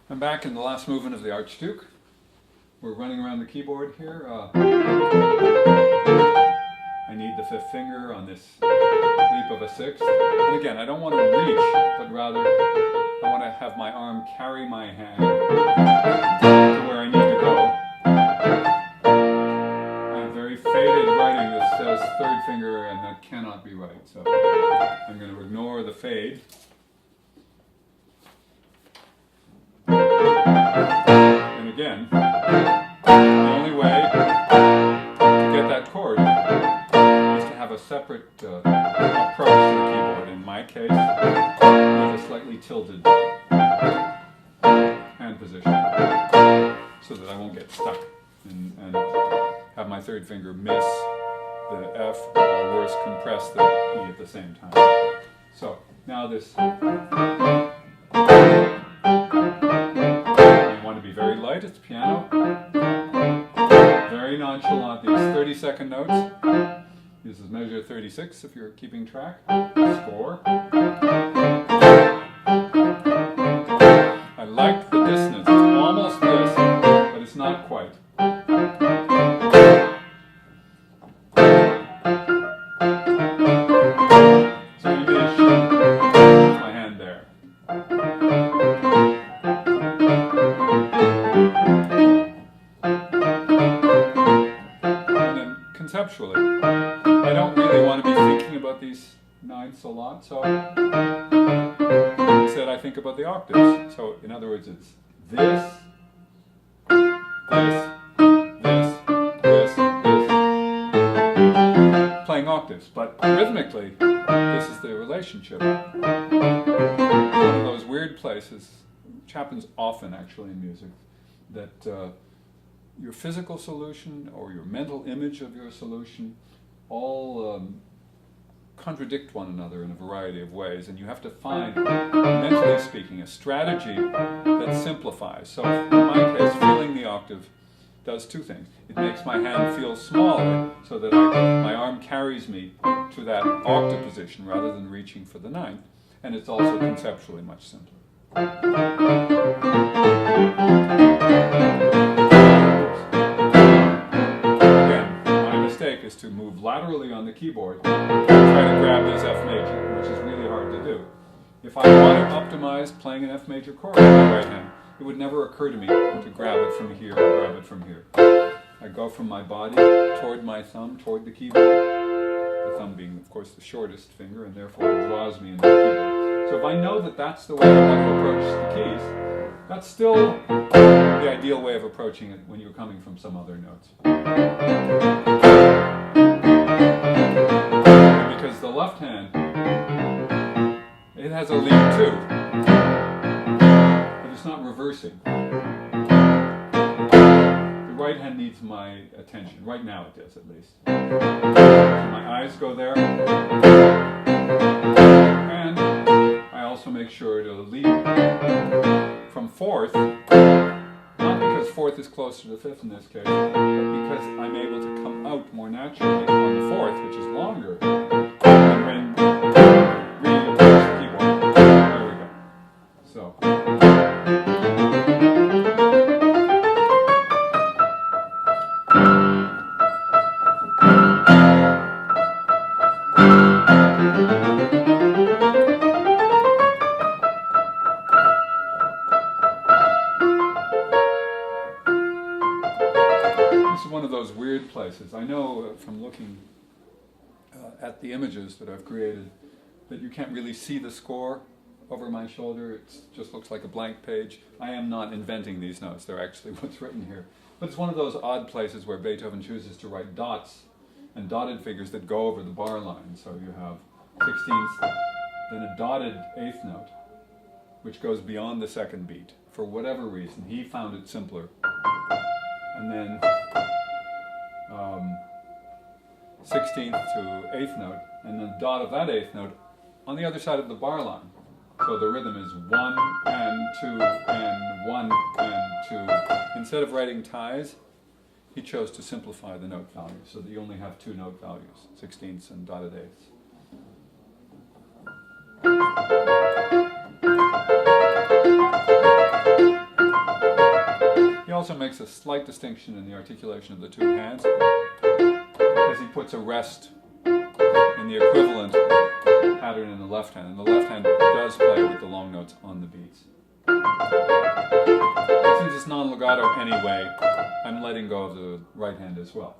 I'm back in the last movement of the Archduke. We're running around the keyboard here. I need the fifth finger on this leap of a sixth. And again, I don't want to reach, but rather I want to have my arm carry my hand to where I need to go. I have very faded writing that says third finger, and that cannot be right. So I'm going to ignore the fade. And again, the only way to get that chord is to have a separate approach to the keyboard. In my case, with a slightly tilted hand position, so that I won't get stuck and have my third finger miss the F, or worse, compress the E at the same time. So now this. To be very light, it's piano. Very nonchalant, these 30-second notes. This is measure 36 if you're keeping track. Score. I like the dissonance. It's almost this, but it's not quite. So you may shoot my hand there. Conceptually, I don't really want to be thinking about these ninths a lot, so instead I think about the octaves. So in other words, it's this, this, this, this, this, playing octaves. But rhythmically, this is the relationship. It's one of those weird places, which happens often actually in music, that your physical solution or your mental image of your solution all contradict one another in a variety of ways, and you have to find, mentally speaking, a strategy that simplifies. So in my case, feeling the octave does two things. It makes my hand feel smaller so that my arm carries me to that octave position rather than reaching for the ninth, and it's also conceptually much simpler. Is to move laterally on the keyboard and try to grab this F major, which is really hard to do. If I want to optimize playing an F major chord with my right hand, it would never occur to me to grab it from here or grab it from here. I go from my body toward my thumb, toward the keyboard, the thumb being, of course, the shortest finger, and therefore it draws me into the keyboard. So if I know that that's the way I want to approach the keys, that's still the ideal way of approaching it when you're coming from some other notes. Because the left hand, it has a lead too, but it's not reversing. The right hand needs my attention. Right now it does, at least. So my eyes go there, and I also make sure to lead from fourth, not because fourth is closer to fifth in this case, but because I'm able to come out more naturally on the fourth, which is longer, than when really approach the keyboard. There we go. So. One of those weird places. I know from looking at the images that I've created that you can't really see the score over my shoulder. It just looks like a blank page. I am not inventing these notes. They're actually what's written here. But it's one of those odd places where Beethoven chooses to write dots and dotted figures that go over the bar line. So you have 16ths, then a dotted eighth note, which goes beyond the second beat. For whatever reason, he found it simpler. And then 16th to 8th note, and the dot of that 8th note on the other side of the bar line. So the rhythm is 1 and 2 and 1 and 2. Instead of writing ties, he chose to simplify the note values so that you only have two note values, 16ths and dotted eighths. makes a slight distinction in the articulation of the two hands, because he puts a rest in the equivalent pattern in the left hand, and the left hand does play with the long notes on the beats. Since it's non-legato anyway, I'm letting go of the right hand as well.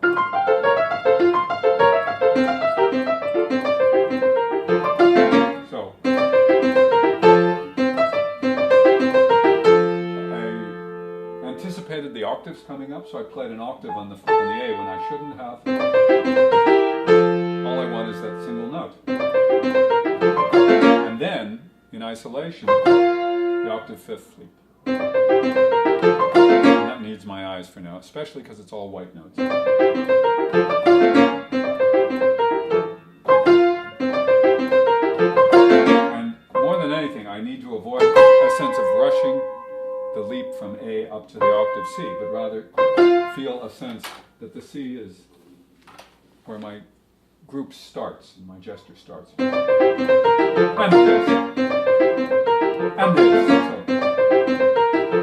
So, I anticipated the octaves coming up, so I played an octave on the A when I shouldn't have. All I want is that single note. And then, in isolation, the octave fifth leap. And that needs my eyes for now, especially because it's all white notes. And more than anything, I need to avoid a sense of rushing the leap from A up to the octave C, but rather feel a sense that the C is where my group starts and my gesture starts. And this. And this.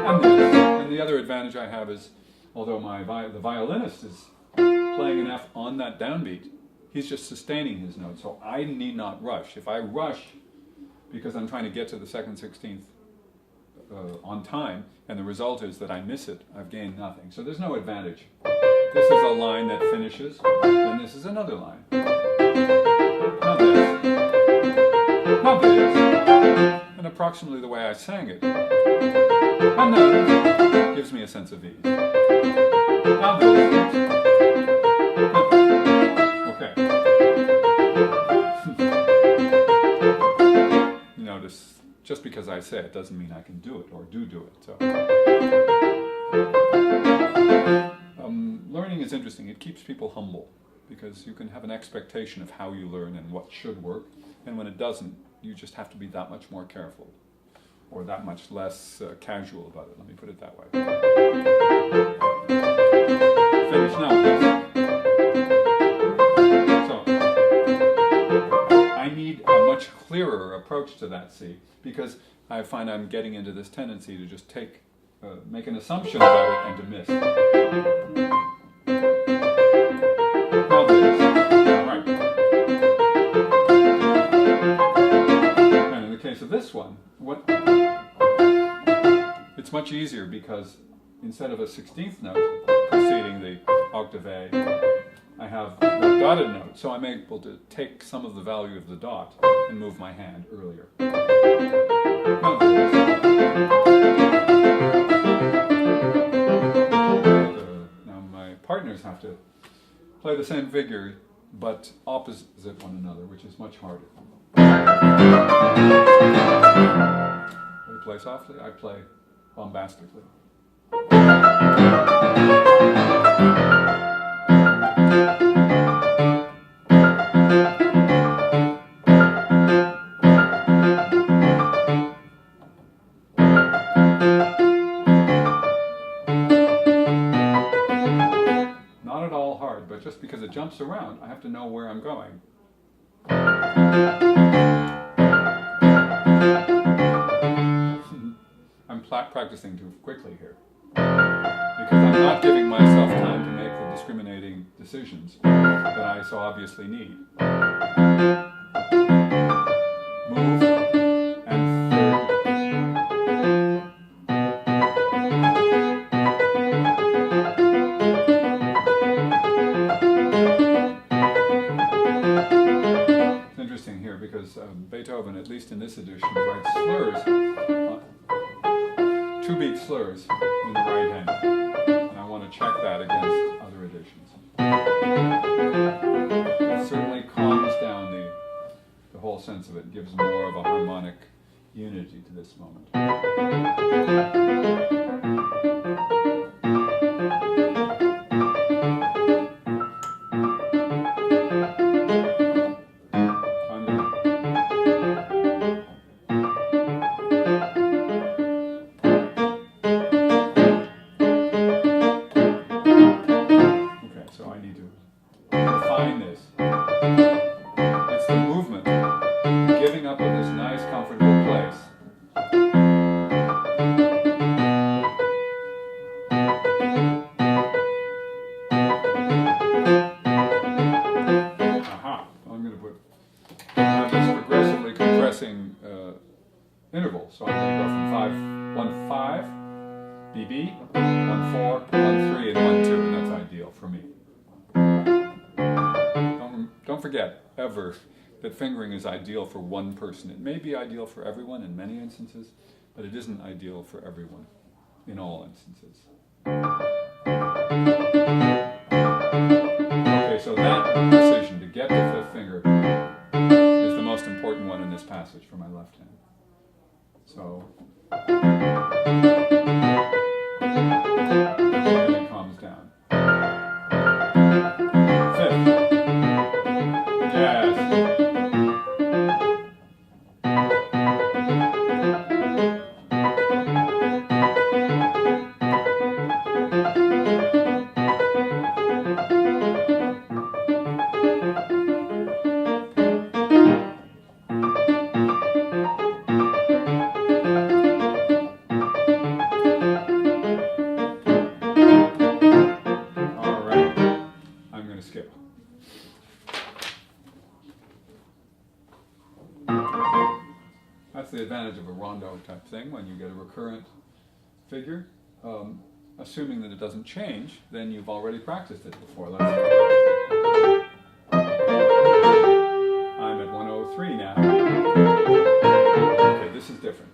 And this. And the other advantage I have is, although the violinist is playing an F on that downbeat, he's just sustaining his note, so I need not rush. If I rush because I'm trying to get to the second 16th on time, and the result is that I miss it, I've gained nothing. So there's no advantage. This is a line that finishes, and this is another line. Now this. Now this. And approximately the way I sang it. And then gives me a sense of ease. Now this. Okay. You notice, just because I say it doesn't mean I can do it or do it. So, learning is interesting. It keeps people humble because you can have an expectation of how you learn and what should work, and when it doesn't, you just have to be that much more careful or that much less casual about it. Let me put it that way. Finish now, please. So, I need a much clearer approach to that C, because I find I'm getting into this tendency to just make an assumption about it and to miss. Now this. All right. And in the case of this one, it's much easier because instead of a 16th note preceding the octave A, I have the dotted note, so I'm able to take some of the value of the dot and move my hand earlier. Now my partners have to play the same figure, but opposite one another, which is much harder. They play softly, I play bombastically. Not at all hard, but just because it jumps around, I have to know where I'm going. I'm practicing too quickly here, because I'm not giving myself time to make the discriminating decisions that I so obviously need. Move and third. It's interesting here because Beethoven, at least in this edition, writes slurs. Two-beat slurs in the right hand, and I want to check that against other editions. It certainly calms down the whole sense of it, gives more of a harmonic unity to this moment. interval. So I'm going to go from 5, 1, 5, BB, 1, 4, 1, 3, and 1, 2, and that's ideal for me. Don't forget, ever, that fingering is ideal for one person. It may be ideal for everyone in many instances, but it isn't ideal for everyone in all instances. Okay, so that decision to get the fifth finger is the most important one in this passage for my left hand. So, and it calms down. Fifth. Yes. That's the advantage of a rondo type thing when you get a recurrent figure. Assuming that it doesn't change, then you've already practiced it before. Let's see. I'm at 103 now. Okay, this is different.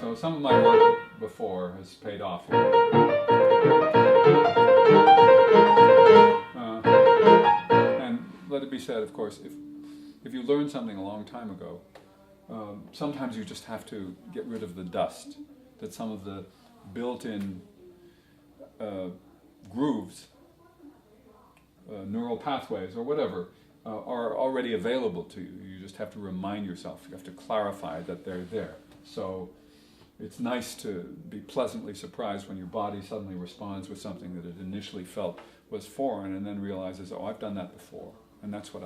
So some of my work before has paid off here. And let it be said, of course, if you learned something a long time ago, sometimes you just have to get rid of the dust, that some of the built-in grooves, neural pathways or whatever, are already available to you. You just have to remind yourself, you have to clarify that they're there. So it's nice to be pleasantly surprised when your body suddenly responds with something that it initially felt was foreign and then realizes, oh, I've done that before. And that's what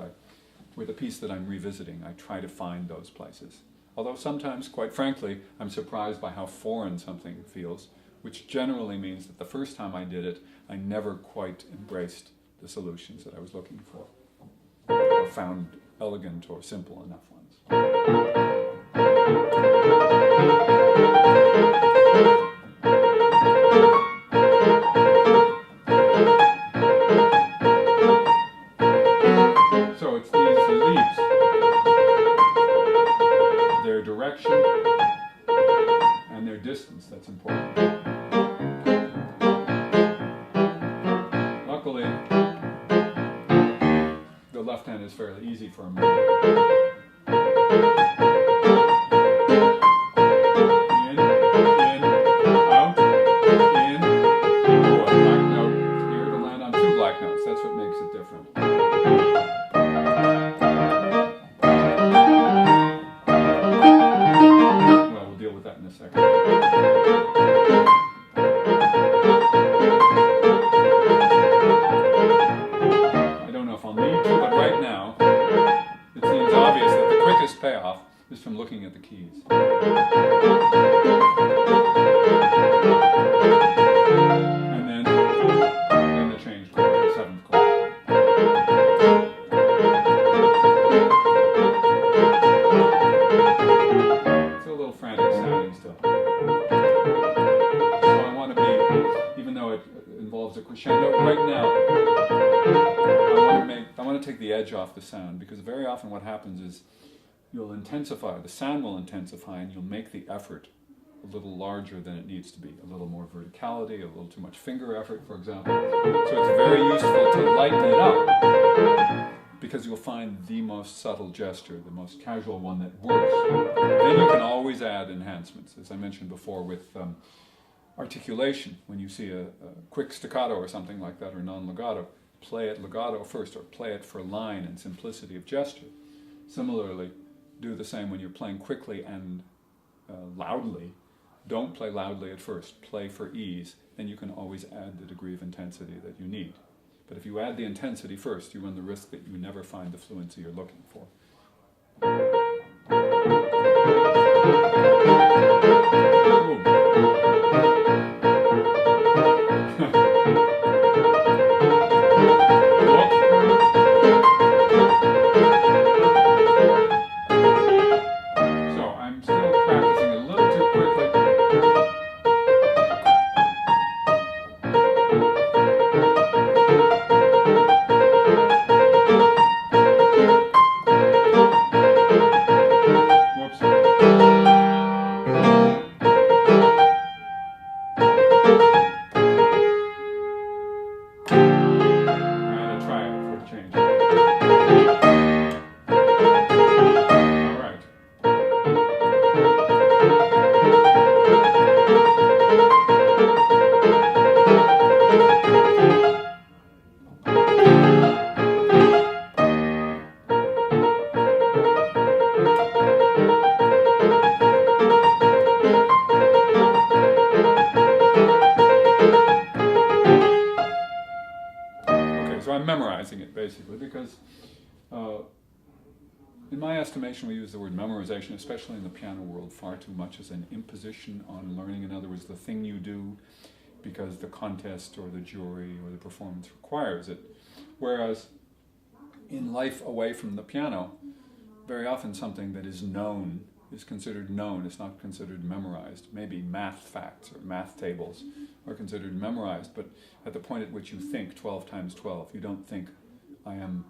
with a piece that I'm revisiting, I try to find those places. Although sometimes, quite frankly, I'm surprised by how foreign something feels, which generally means that the first time I did it, I never quite embraced the solutions that I was looking for, or found elegant or simple enough ones. So it's these leaps, their direction and their distance that's important. Luckily, the left hand is fairly easy for me. That's what makes it different. Well, we'll deal with that in a second. I don't know if I'll need to, but right now, it seems obvious that the quickest payoff is from looking at the keys. Crescendo. Right now, I want to take the edge off the sound, because very often what happens is you'll intensify, the sound will intensify, and you'll make the effort a little larger than it needs to be. A little more verticality, a little too much finger effort, for example. So it's very useful to lighten it up, because you'll find the most subtle gesture, the most casual one that works. Then you can always add enhancements, as I mentioned before with articulation. When you see a quick staccato or something like that, or non-legato, play it legato first, or play it for line and simplicity of gesture. Similarly, do the same when you're playing quickly and loudly. Don't play loudly at first, play for ease, then you can always add the degree of intensity that you need. But if you add the intensity first, you run the risk that you never find the fluency you're looking for. Ooh. memorizing it, basically, because in my estimation, we use the word memorization, especially in the piano world, far too much as an imposition on learning. In other words, the thing you do because the contest or the jury or the performance requires it. Whereas in life away from the piano, very often something that is known is considered known, it's not considered memorized. Maybe math facts or math tables are considered memorized, but at the point at which you think 12 times 12, you don't think, I am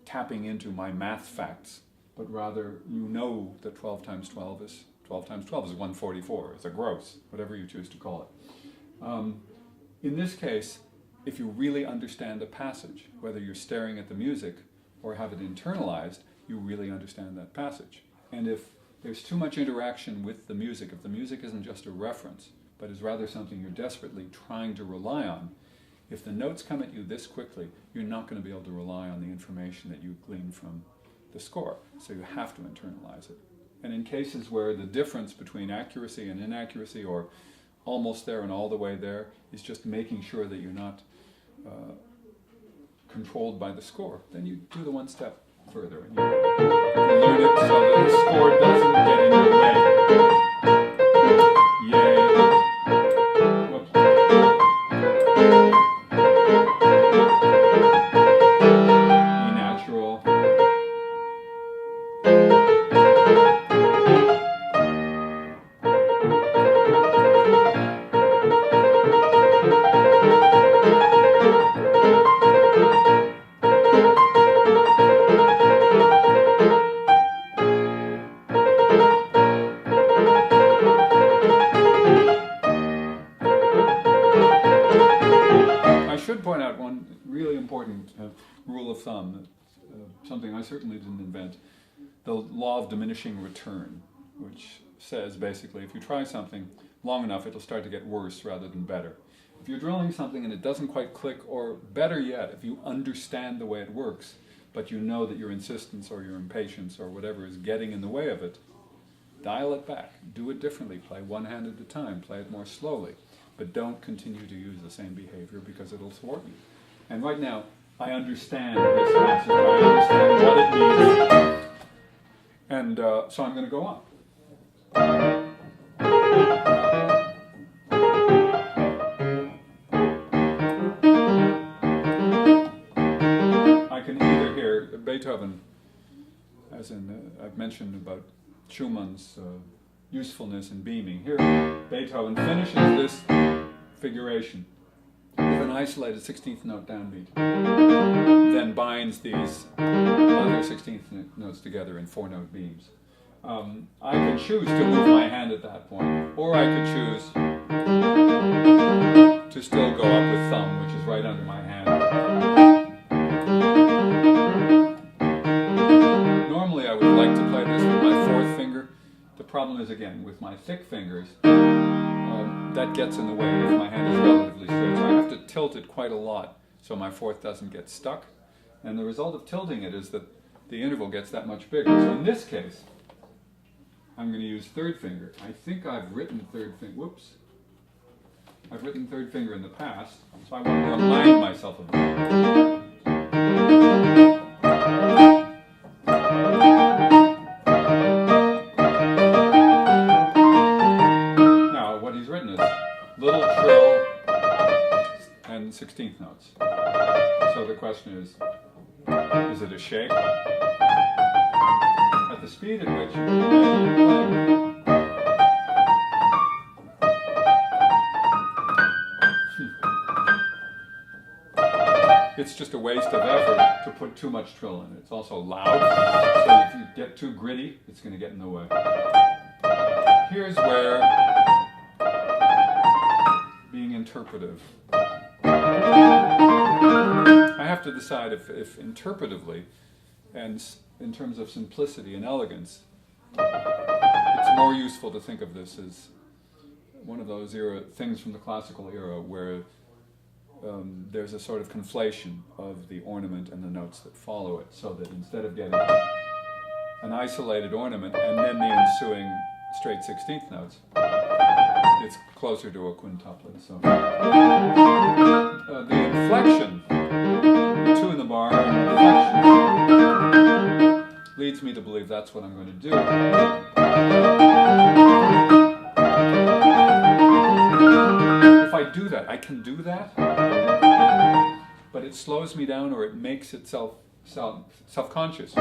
tapping into my math facts, but rather you know that 12 times 12 is 144, it's a gross, whatever you choose to call it. In this case, if you really understand a passage, whether you're staring at the music or have it internalized, you really understand that passage. And if there's too much interaction with the music, if the music isn't just a reference, but is rather something you're desperately trying to rely on, if the notes come at you this quickly, you're not going to be able to rely on the information that you glean from the score. So you have to internalize it. And in cases where the difference between accuracy and inaccuracy, or almost there and all the way there, is just making sure that you're not controlled by the score, then you do the one step further and you learn it so that the score doesn't get in your way. Yay. Whoops. E natural. Point out one really important rule of thumb, something I certainly didn't invent, the law of diminishing return, which says basically if you try something long enough, it'll start to get worse rather than better. If you're drilling something and it doesn't quite click, or better yet, if you understand the way it works, but you know that your insistence or your impatience or whatever is getting in the way of it, dial it back, do it differently, play one hand at a time, play it more slowly. But don't continue to use the same behavior because it'll thwart you. And right now, I understand this passage, I understand what it means, and so I'm going to go on. I can either hear Beethoven, as in I've mentioned about Schumann's usefulness in beaming. Here, Beethoven finishes this figuration with an isolated 16th note downbeat, then binds these other 16th notes together in 4-note beams. I can choose to move my hand at that point, or I could choose to still go up with thumb, which is right under my hand. Normally I would like to play this with my fourth finger. The problem is, again, with my thick fingers, that gets in the way if my hand is relatively straight. So I have to tilt it quite a lot so my fourth doesn't get stuck. And the result of tilting it is that the interval gets that much bigger. So in this case, I'm going to use third finger. I think I've written third finger. Whoops. I've written third finger in the past, so I want to remind myself of that. Little trill and 16th notes. So the question is it a shake? At the speed at which you're playing. It's just a waste of effort to put too much trill in it. It's also loud, so if you get too gritty, it's going to get in the way. Here's where being interpretive. I have to decide if interpretively, and in terms of simplicity and elegance, it's more useful to think of this as one of those things from the classical era where there's a sort of conflation of the ornament and the notes that follow it, so that instead of getting an isolated ornament and then the ensuing straight 16th notes, it's closer to a quintuplet. So the inflection 2 in the bar, and reflection leads me to believe that's what I'm going to do. If I do that, I can do that, but it slows me down or it makes it self-conscious. So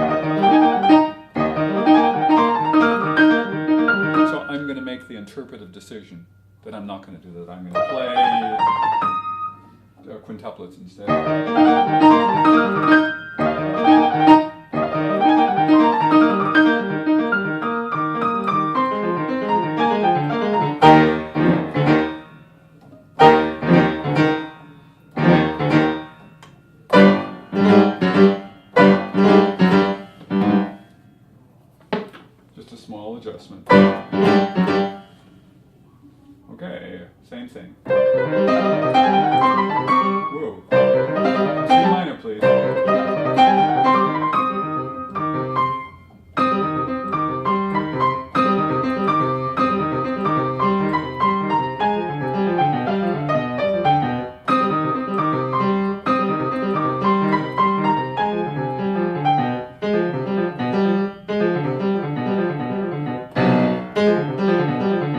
I'm going to make the interpretive decision that I'm not going to do that. I'm going to play quintuplets instead. Just a small adjustment. Okay, same thing. Whoa. C minor, please.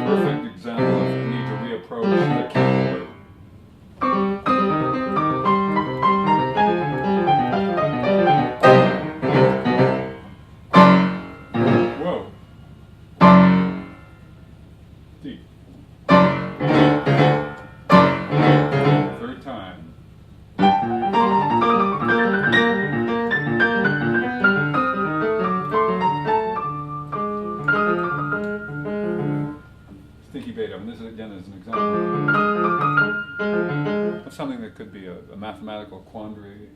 Perfect example of the need to reapproach the keyboard. Whoa. D. Third time. Stinky Beethoven. This again is an example of something that could be a mathematical quandary,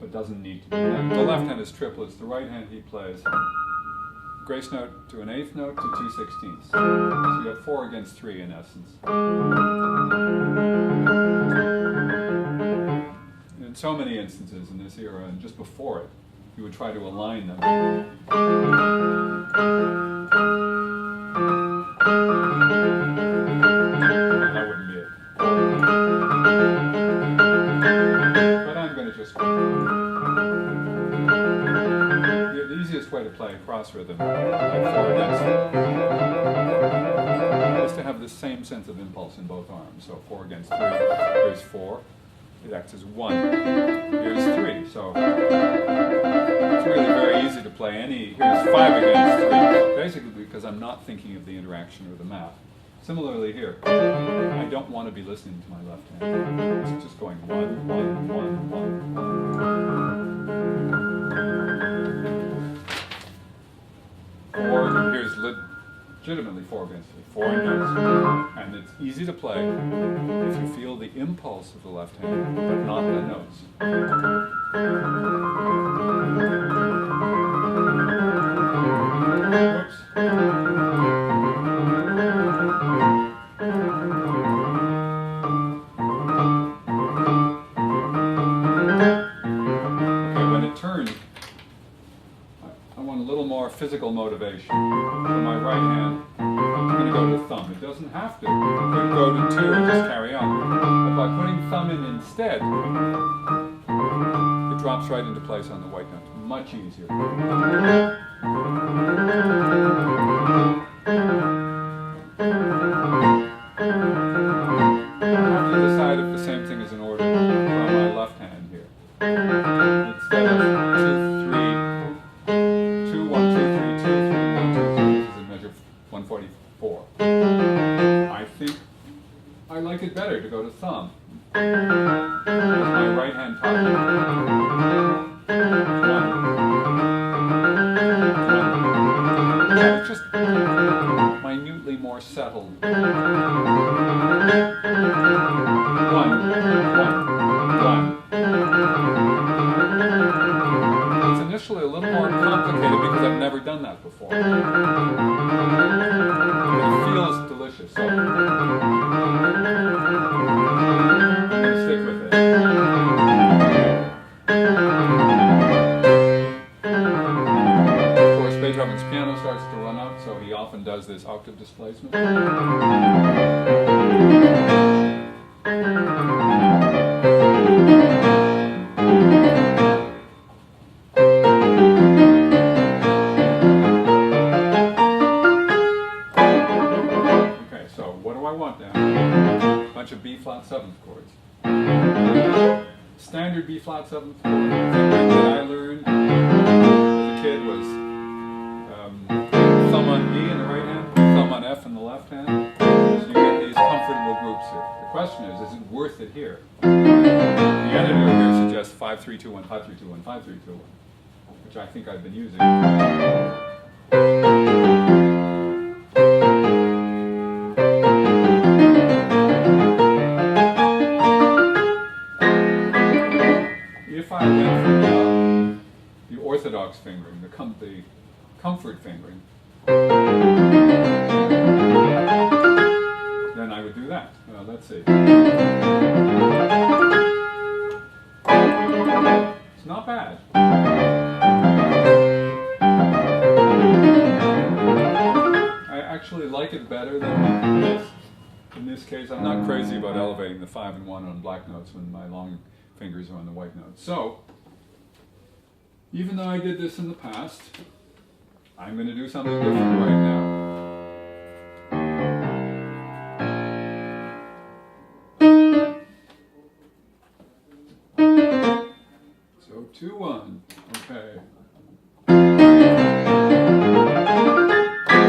but doesn't need to be. The left hand is triplets. The right hand he plays grace note to an eighth note to 2/16. So you have 4 against 3 in essence. In so many instances in this era and just before it, you would try to align them. That wouldn't be it. But I'm going to just... The easiest way to play cross rhythm, like 4 against 3, is to have the same sense of impulse in both arms. So 4 against 3, here's 4, it acts as 1, here's 3. So it's really very easy to play here's 5 against 3, basically because I'm not thinking of the interaction or the math. Similarly here, I don't want to be listening to my left hand. It's just going 1, 1, 1, 1, 1. 4, here's legitimately 4 against 3, 4 against 3. And it's easy to play if you feel the impulse of the left hand, but not the notes. Whoops. Physical motivation. For my right hand, I'm going to go to thumb. It doesnn't have to. You could go to 2 and just carry on. But by putting thumb in instead, it drops right into place on the white note. Much easier. I have to decide if the same thing is in order for my left hand here. Instead of 144. I think I like it better to go to thumb. With my right hand top. 1. It's just minutely more settled. 1, 1, 1. It's initially a little more complicated because I've never done that before. It feels delicious, so I'm going to stick with it. Of course, Beethoven's piano starts to run out, so he often does this octave displacement. flat seventh chords. Standard B flat seventh chord that I learned as a kid was thumb on B in the right hand, thumb on F in the left hand. So you get these comfortable groups here. The question is it worth it here? The editor here suggests 5 3 2 1 5 3 2 1 5 3 2 1, which I think I've been using. If I went from the orthodox fingering, the comfort fingering, then I would do that. Let's see. It's not bad. I actually like it better than this. In this case, I'm not crazy about elevating the 5 and 1 on black notes when my long fingers are on the white notes. So, even though I did this in the past, I'm going to do something different right now. So 2 1. Okay.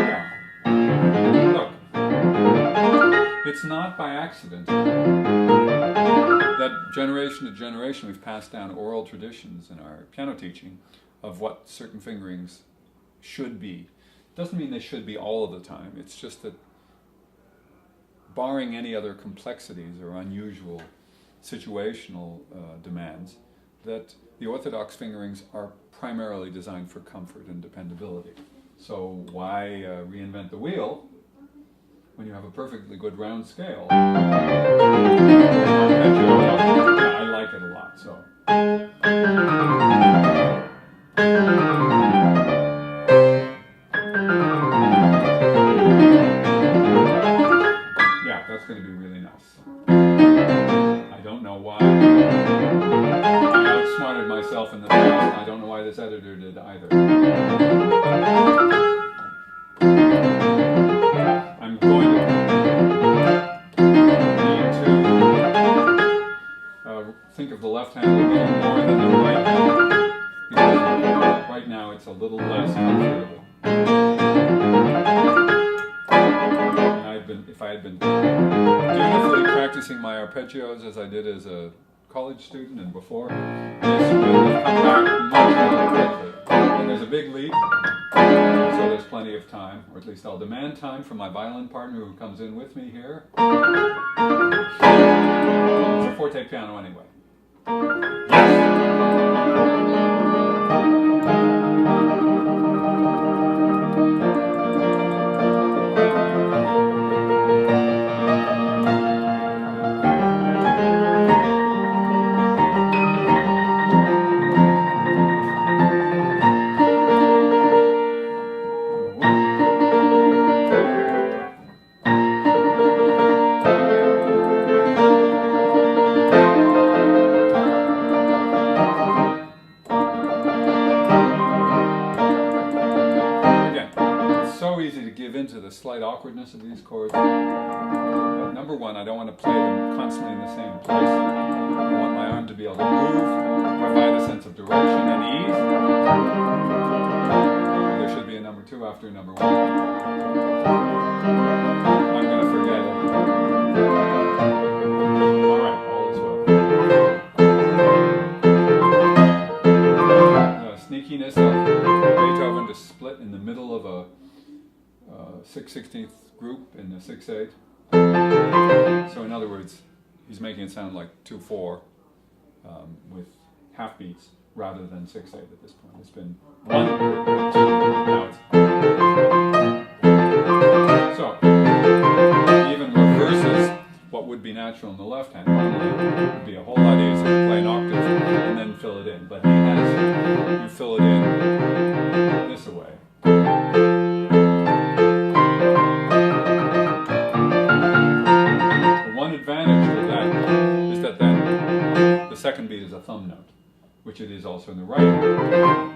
Yeah. Look. It's not by accident that generation to generation we've passed down oral traditions in our piano teaching of what certain fingerings should be. Doesn't mean they should be all of the time. It's just that barring any other complexities or unusual situational demands, that the orthodox fingerings are primarily designed for comfort and dependability. So why reinvent the wheel when you have a perfectly good round scale? I like it a lot, so. Yeah, that's going to be really nice. I don't know why. I outsmarted myself in the past, and I don't know why this editor did either. I'm going to need to think of the left hand a little more than the right hand, because right now it's a little less comfortable. And if I had been dutifully practicing my arpeggios as I did as a college student and before, this would have come back much more quickly. And there's a big leap, so there's plenty of time, or at least I'll demand time from my violin partner who comes in with me here. It's a forte piano anyway. Slight awkwardness of these chords. Number one, I don't want to play them constantly in the same place. I want my arm to be able to move, provide a sense of direction and ease. There should be a number 2 after number 1. I'm going to forget it. All right, all is well. The sneakiness of Beethoven to split in the middle of a 6/16th group in the 6/8. So in other words, he's making it sound like 2/4 with half beats rather than 6/8 at this point. It's been 1, 2, now it's. So even reverses what would be natural in the left hand. It would be a whole lot easier to play an octave and then fill it in. But he has you fill it in this way. Advantage to that is that then the second beat is a thumb note, which it is also in the right hand.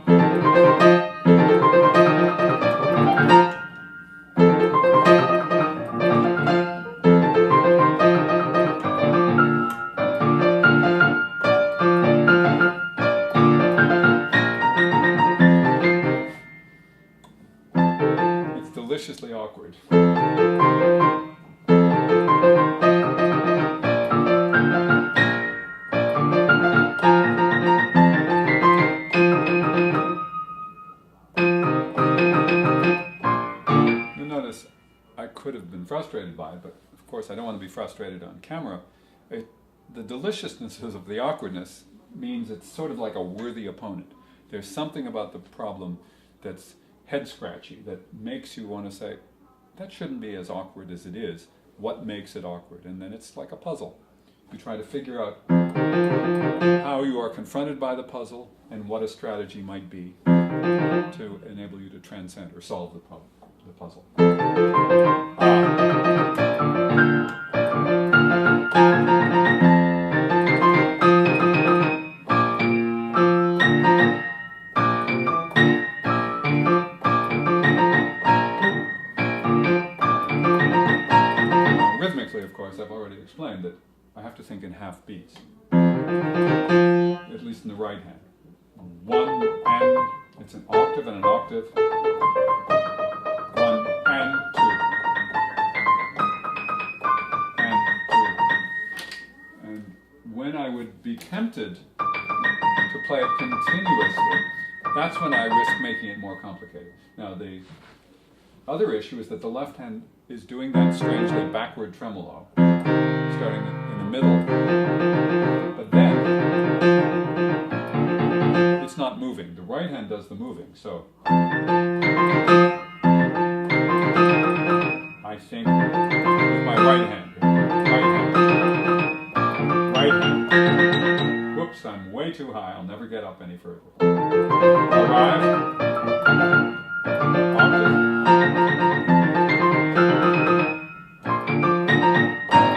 frustrated by it, but of course I don't want to be frustrated on camera. The deliciousness of the awkwardness means it's sort of like a worthy opponent. There's something about the problem that's head-scratchy, that makes you want to say, that shouldn't be as awkward as it is. What makes it awkward? And then it's like a puzzle. You try to figure out how you are confronted by the puzzle and what a strategy might be to enable you to transcend or solve the puzzle. Rhythmically, of course, I've already explained that I have to think in half beats, at least in the right hand. 1 and, it's an octave and an octave. 1 and 2. And 2. And when I would be tempted to play it continuously, that's when I risk making it more complicated. Now, the other issue is that the left hand is doing that strangely backward tremolo, starting in the middle, but then it's not moving. The right hand does the moving, so I think with my right hand, right hand. Whoops, I'm way too high. I'll never get up any further. Arrive. Octave.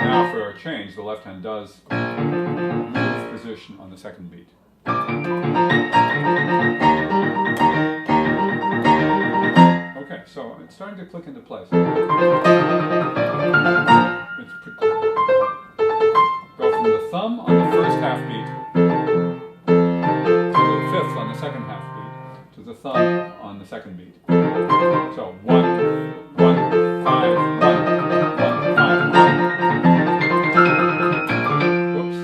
Now for our change, the left hand does move position on the second beat. Okay, so it's starting to click into place. Go from the thumb on the first half beat to the fifth on the second half beat to the thumb on the second beat. So 1, 1, 5, 1, 1, 5, 1. Whoops.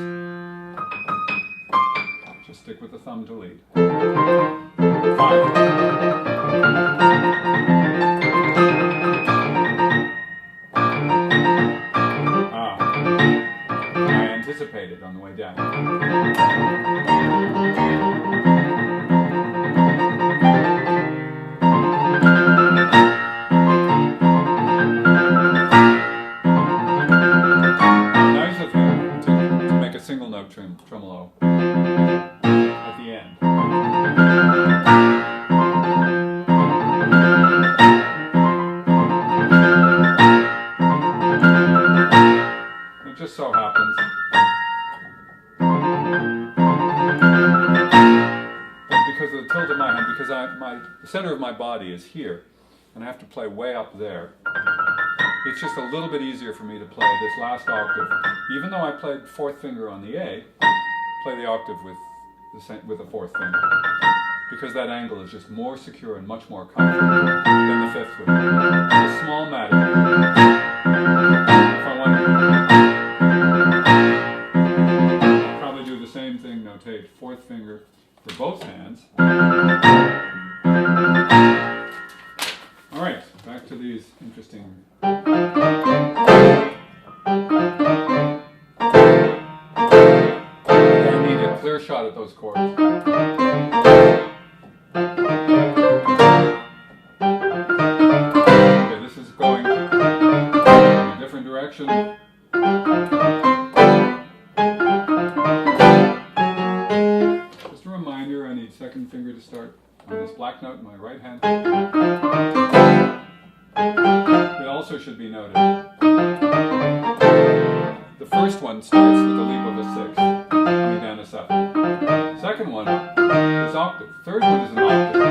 Just stick with the thumb to lead. 5. I anticipated on the way down. Nice of him to make a single note tremolo at the end. It just so happens that because of the tilt of my hand, because the center of my body is here, and I have to play way up there, it's just a little bit easier for me to play this last octave. Even though I played fourth finger on the A, play the octave with the fourth finger, because that angle is just more secure and much more comfortable than the fifth would be. It's a small matter. If I want to probably do the same thing, notate fourth finger for both hands. All right, back to these interesting. I need a clear shot at those chords. Okay, this is going in a different direction. Just a reminder, I need second finger to start on this black note in my right hand. It also should be noted, the first one starts with a leap of a sixth, coming down a seven. Second one is octave. Third one is an octave.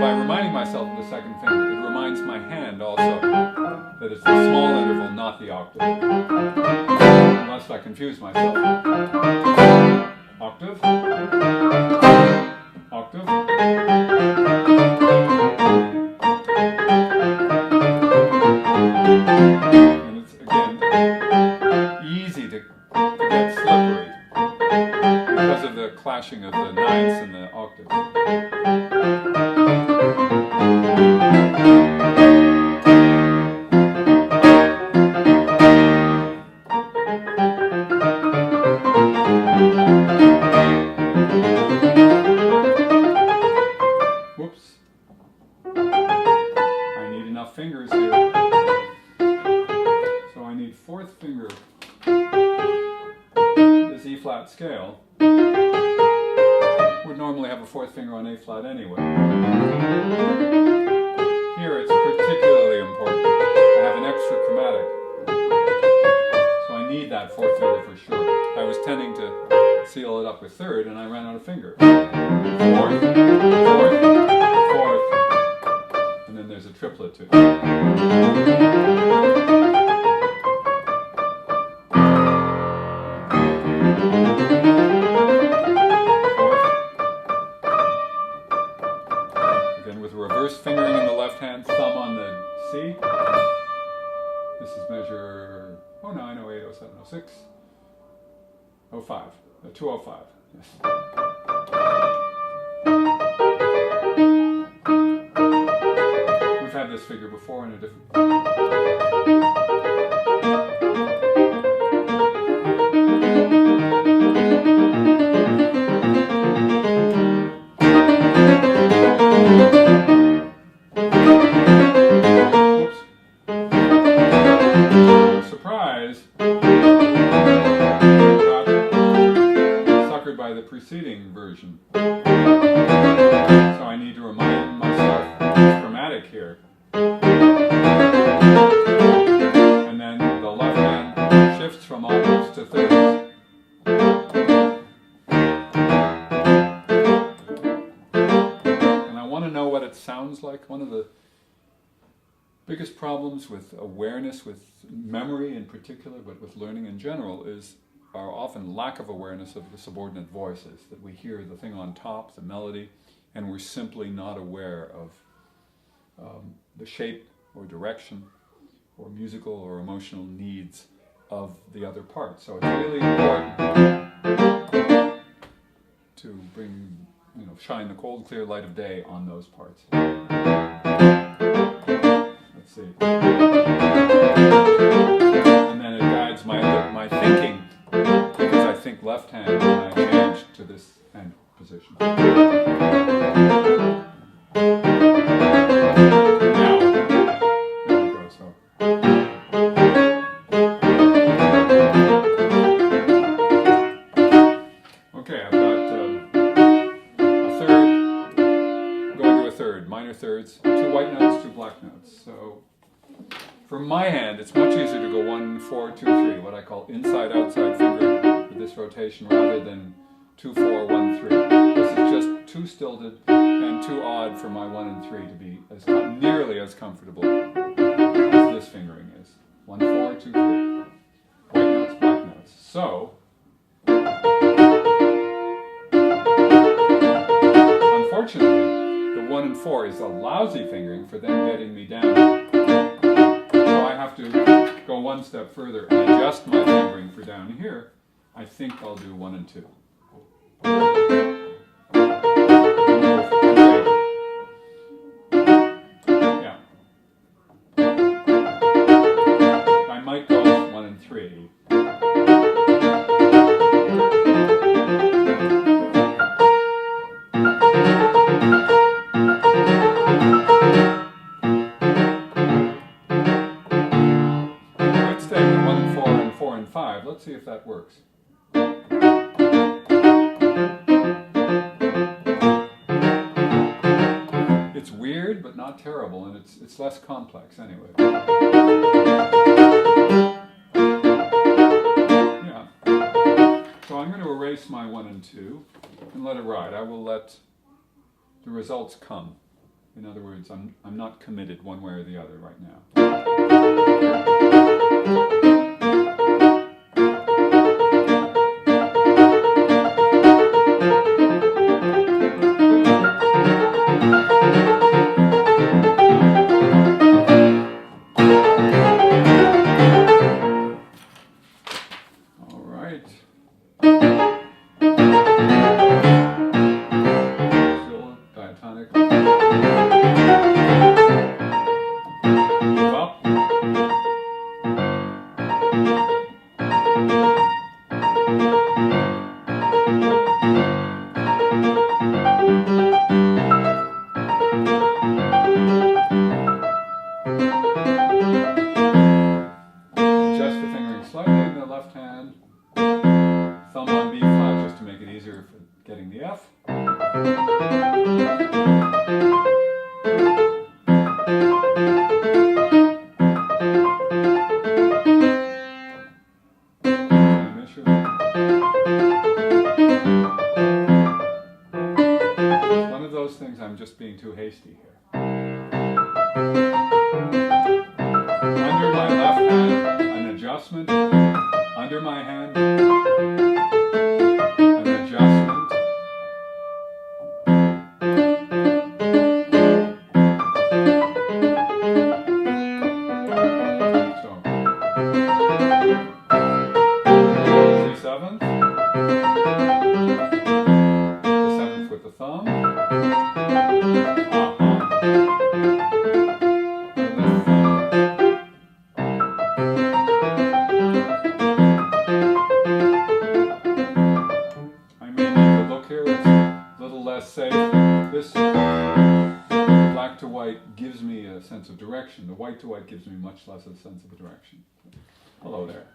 By reminding myself of the second finger, it reminds my hand also that it's the small interval, not the octave. Unless I confuse myself. Octave. Octave. And it's, again, easy to get slippery because of the clashing of the ninths and the octaves. the fourth finger, this E flat scale, would normally have a fourth finger on A flat anyway. Here it's particularly important. I have an extra chromatic, so I need that fourth finger for sure. I was tending to seal it up with third, and I ran out of finger. Fourth, fourth, fourth, and then there's a triplet too. Fingering in the left hand, thumb on the C. This is measure 09, 08, 07, 06, 05, 205. Yes. We've had this figure before in a different. By the preceding version. So I need to remind myself it's chromatic here. And then the left hand shifts from octaves to thirds. And I want to know what it sounds like. One of the biggest problems with awareness, with memory in particular, but with learning in general, is our often lack of awareness of the subordinate voices, that we hear the thing on top, the melody, and we're simply not aware of the shape or direction or musical or emotional needs of the other parts. So it's really important to bring, shine the cold, clear light of day on those parts. Let's see. And then it guides my thinking, because I think left hand when I change to this hand position. Now, there we go. So. Okay, I've got a third, going to a third, minor thirds, 2 white notes, 2 black notes. So. For my hand, it's much easier to go 1, 4, 2, 3, what I call inside-outside finger with this rotation, rather than 2, 4, 1, 3. This is just too stilted and too odd for my 1 and 3 to be nearly as comfortable as this fingering is. 1, 4, 2, 3. White notes, black notes. So, unfortunately, the 1 and 4 is a lousy fingering for then getting me down. I have to go one step further and adjust my fingering for down here. I think I'll do 1 and 2. Yeah. I might go 1 and 3. Let's see if that works. It's weird, but not terrible, and it's less complex anyway. Yeah. So I'm going to erase my 1 and 2 and let it ride. I will let the results come. In other words, I'm not committed one way or the other right now. Adjust the fingering slightly in the left hand. Thumb on B flat just to make it easier for getting the F. It's one of those things I'm just being too hasty here. Under my left hand, an adjustment. Under my hand, an adjustment. So, C7th, the 7th with the thumb. Safe. This black to white gives me a sense of direction. The white to white gives me much less of a sense of a direction. Hello there.